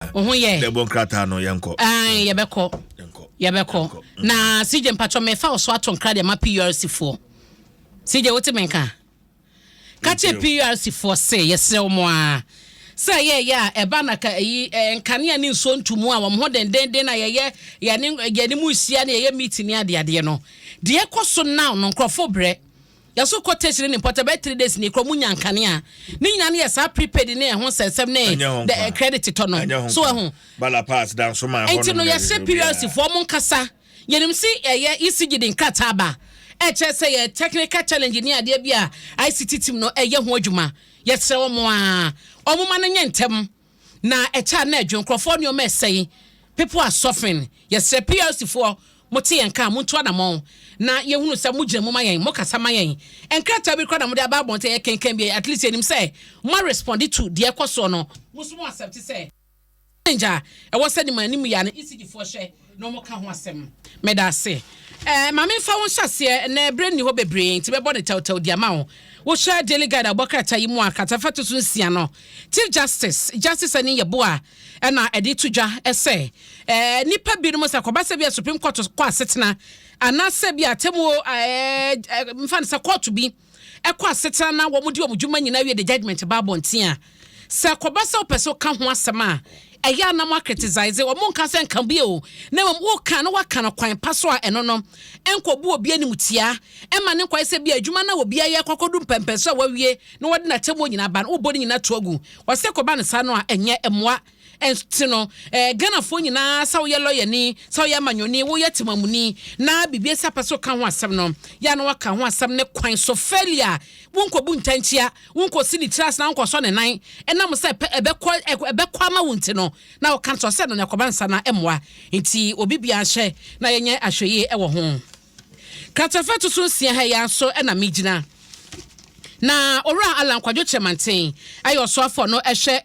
ye the bonkrata no yanko yebeko na CJ mpacho mefa oso ato nkra de ma PURC fo CJ wote menka ka che PURC fo say yesre mo a say ye eba na ka yi nkane ani nso ntumu a wo ho den na ye ni mu sia na ye meeting ade no de ekoso now no nkrofo bre yaso quotation ni portable 3 days ni kromu nyankane a ni nyina ne yesa prepaid ne ho sesem ne the credit to no so ho bala pass down so ma ho enti no yese PURC for mon kasa yenim si eye ECG din kata ba che say ye technical challenge ni ade bia ICT team no eye ho adwuma yesre wo mo a omuma no nyentem na echa na adwon krofo ne o ma say people are suffering yesre PURC for mote yenka muntu adamon na yehunu se mugire mo mayen mo kasa mayen enkrata bi kwada mo de aba bonte ye kenken bi at least enim say mo respond to de ekoso no musumo accept say nja e wo se ni manim ya na isigi fo hwe no mo ka ho asem meda se mama fa won hyase na ebre ni ho bebre nti be body tell dia ma wo share daily guide abokrata yi mu akata fa to nsia no chief justice ani yebo a na edi tudwa ese nipa bi no mo sa koba se bi supreme court kwa asetena ana se bi atemu mfa nsa court bi ekwa asetena na wo mudi omudwuma nyina wie the judgment ba bontia se koba se opeso ka ho asema eya na mo criticize wo monka se nka bi o na wo ka na waka na kwan paso a eno no enkobu obi animtia ema ne kwai se bi adwuma na obi aye kokodu mpempeso wawie na wode na temo nyina ba na obodi nyina toagu wose koba ne sa no a enye emwa entino Ghana fo nyina sa wo ye lawyer ni sa wo ye manyoni wo ye timamuni na bibie sa paso ka ho asem no ya na waka ho asem ne kwan so failure wonkobu ntanchia wonko sini trust na wonko so ne nan enam se ebekwa ma wonti no na wo kan so se no ne koba nsa na emwa nti obi bia hye na yenye ahweye ewo ho katafetu so sia ha ya so na migina na ora alan kwadwo chemanten ayo so afọ no ehwe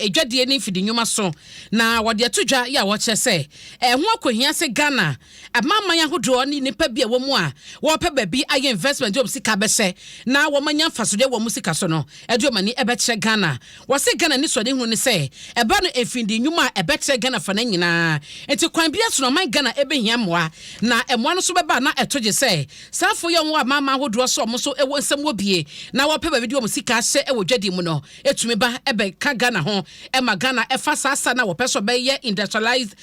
edwadie ni fidi nyuma so na wode atudwa ya wo chese ho akohia se Ghana amamman ahodo ni nipa bia wo mu a wo pe ba bi aye investment job sika bese na wo manya mfasode wo musika so no edu mani ebeche Ghana wo se Ghana ni so de hunu ni se eba no efindi nyuma ebeche Ghana fa na nyina enti kwan bia so no man Ghana ebehia moa na emoa no so beba na etoje se safo ye wo amamman ahodo so mo so ewo nsem wo bie na wo pe ba video musika hye ewo dwadi mu no etumi ba ebe ka Ghana ho ema Ghana efa sasa na wo pe so be ye industrialized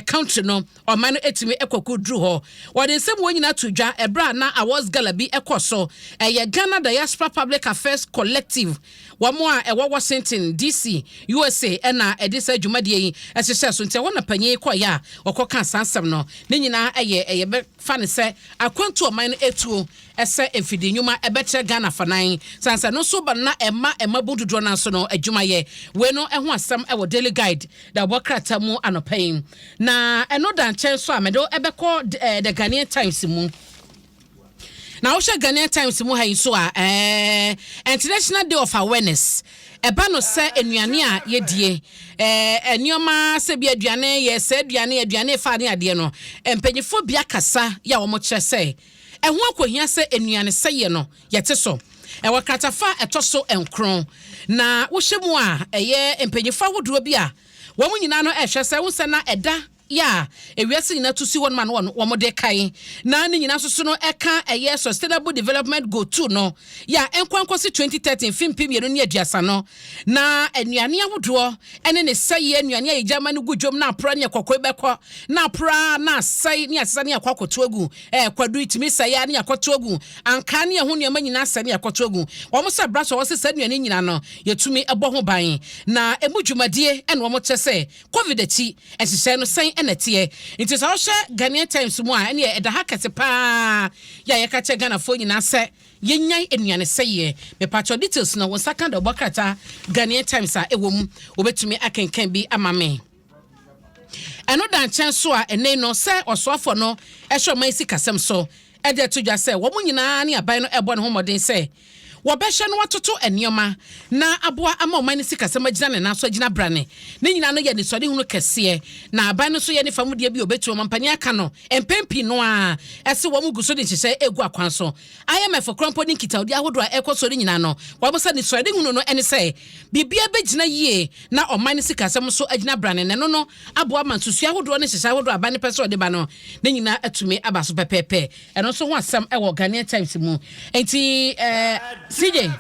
country no o man etumi ekoku dru ho wode nsem wo nyina tudwa ebra na awards gala bi ekoso ye Ghana Diaspora Public Affairs Collective wamo a ewo Washington DC USA na edisa dwumade yi ehye so ntia wona panye koya okoka sansam no ne nyina eye be fa ne se akwantu o man etuo ese efidi nyuma ebetre Ghana fanan sansa no so ba na ema bundudo na so no adwuma ye we no ho asam ewo daily guide da bokrata mu anopain na eno dan chen so amedo ebeko the Ghanaian Times mu na wo hwe Ghanaian Times mu hayi so a International Day of Awareness eba no se enuane a yedie enioma se bi aduane ye se aduane fa ne ade no empanyefo bia kasa ya wo mo kire se ehun akohia se enuane seye no yete so wakatafa etoso enkron na wo hyemu a eye empanyifa wodo bi a wo nyina no ehwe se wo se na eda ya ewiase nyina tusi won man wo mo de kai na ne nyina so no eka eye sustainable development go to no ya enkwankosi 2013 fimpim yenu ne aduasa no na anuane ahodo ene ne saye anuane ayjama no gudwom na apra ne kokko beko na apra na sai ne asesa ne akwakoto agu kwadu itimi saye ne akoto agu anka ne ho ne nyina asa ne akoto agu wo mo sa braso wo se sa anuane nyina no yetumi ebo ho ban na emudwumadie ene wo mo chese covid achi ehye no sai enetie nti sa wo hye Ghanaian Times mu a ene eda ha kase pa ya ye ka che Ghana fo nyina se yenyan enuane seye me patcho details na won saka da bokata Ghanaian Times a ewom obetumi akenkan bi amame eno dan chen so a ene no se osoafo no ehwe man si kasem so ede tudwa se wo mu nyina ne aban no ebo ne homoden se wɔbɛhwɛ no watoto enioma na aboa ama ɔman sika sɛ magina ne naso agina brane ne nyina no yɛ ne sɔde hunu kɛseɛ na aban no so yɛ ne famudie bi obetu ɔmampani aka no empempi no a ɛse wɔn guso de hyehyɛ egu akwan so IMF krampo ne kitawdi ahodo a ɛkɔ so nyina no wɔbɛsa ne sɔde hunu no ɛne sɛ bibia bɛgyina yie na ɔman sika sɛ so agina brane ne no aboa man susu ahodo ne hyehyɛ ahodo aban ne pɛsɛ ɔde ba no ne nyina atumi aba so pɛpɛpɛ ɛno so ho asɛm ɛwɔ Ghanaian Times mu enti CJ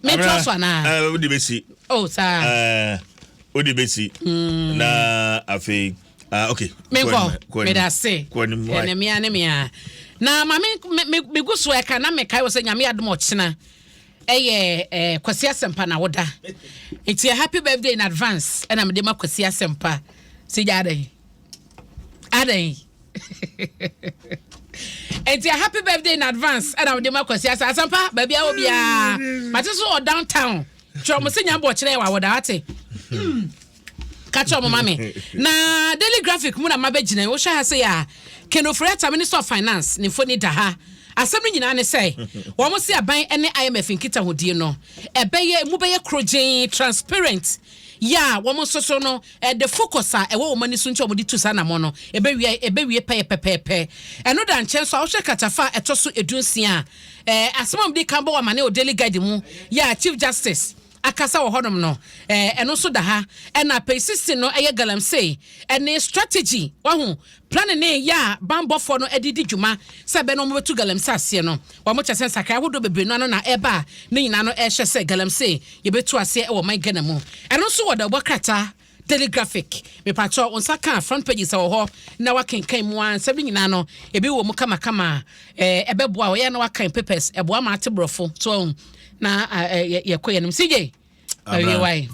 me trust ana odi besi oh sir odi besi na afi okay me go me da say ene na ma me go so e ka na me kai wo say nyame adom ochina kwasi asempa na woda it's a happy birthday in advance and I'm de ma kwasi asempa CJ adai it's a happy birthday in advance and I'm de ma kwasi asempa baby a obia mate so downtown tro mo senya bo kire wa woda ate catch up mama na daily graphic mu na mabegina wo hwa ha say ya Kenofreta Minister of Finance ne foni da ha asem ni nyina ne say wo mo se aban ene IMF nkita hodie no ebeye mu beye krogen transparent ya wo mo soso no the focus a ewo wo mani so nche wo di tusa na mo no ebewie pepepepe eno da nche so a wo hwe katafa etoso edunsia asem am di kan bo wa mane o daily guide mu ya Chief Justice akasa wo hodom no eno so da ha na persist no eye galamsey ene strategy wahu plan ne ya bambofo no edidi dwuma se be no mo betu galamsey ase no wa mo kyese sakra hodo bebre no na eba ne nyina no ehye se galamsey ye betu ase e wo man gana mu eno so wo da bokata telegraphic me patro on saka front page se wo ho na wakenkan mu an se nyina no ebi wo mu kama ebeboa wo ye na wakan papers eboa ma ate brofo so na ye koye nim CJ why